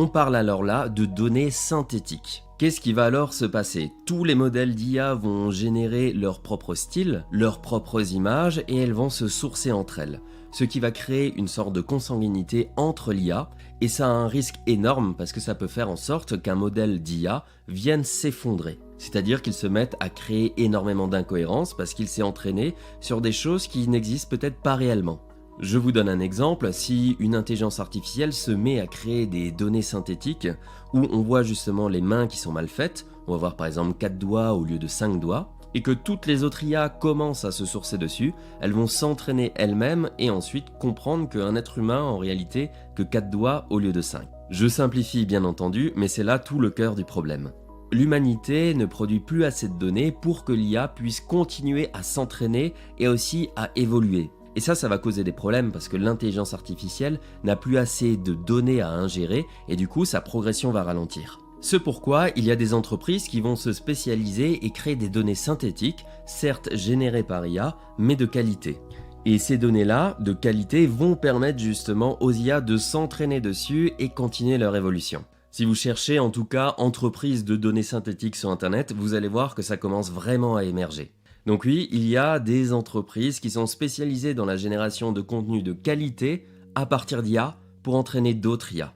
On parle alors là de données synthétiques. Qu'est-ce qui va alors se passer? Tous les modèles d'IA vont générer leur propre style, leurs propres images et elles vont se sourcer entre elles. Ce qui va créer une sorte de consanguinité entre l'IA et ça a un risque énorme parce que ça peut faire en sorte qu'un modèle d'IA vienne s'effondrer. C'est-à-dire qu'il se mette à créer énormément d'incohérences parce qu'il s'est entraîné sur des choses qui n'existent peut-être pas réellement. Je vous donne un exemple, si une intelligence artificielle se met à créer des données synthétiques où on voit justement les mains qui sont mal faites, on va voir par exemple 4 doigts au lieu de 5 doigts, et que toutes les autres IA commencent à se sourcer dessus, elles vont s'entraîner elles-mêmes et ensuite comprendre qu'un être humain a en réalité que 4 doigts au lieu de 5. Je simplifie bien entendu, mais c'est là tout le cœur du problème. L'humanité ne produit plus assez de données pour que l'IA puisse continuer à s'entraîner et aussi à évoluer. Et ça va causer des problèmes parce que l'intelligence artificielle n'a plus assez de données à ingérer et du coup sa progression va ralentir. Ce pourquoi il y a des entreprises qui vont se spécialiser et créer des données synthétiques, certes générées par IA, mais de qualité. Et ces données-là, de qualité, vont permettre justement aux IA de s'entraîner dessus et continuer leur évolution. Si vous cherchez en tout cas entreprise de données synthétiques sur internet, vous allez voir que ça commence vraiment à émerger. Donc oui, il y a des entreprises qui sont spécialisées dans la génération de contenu de qualité à partir d'IA pour entraîner d'autres IA.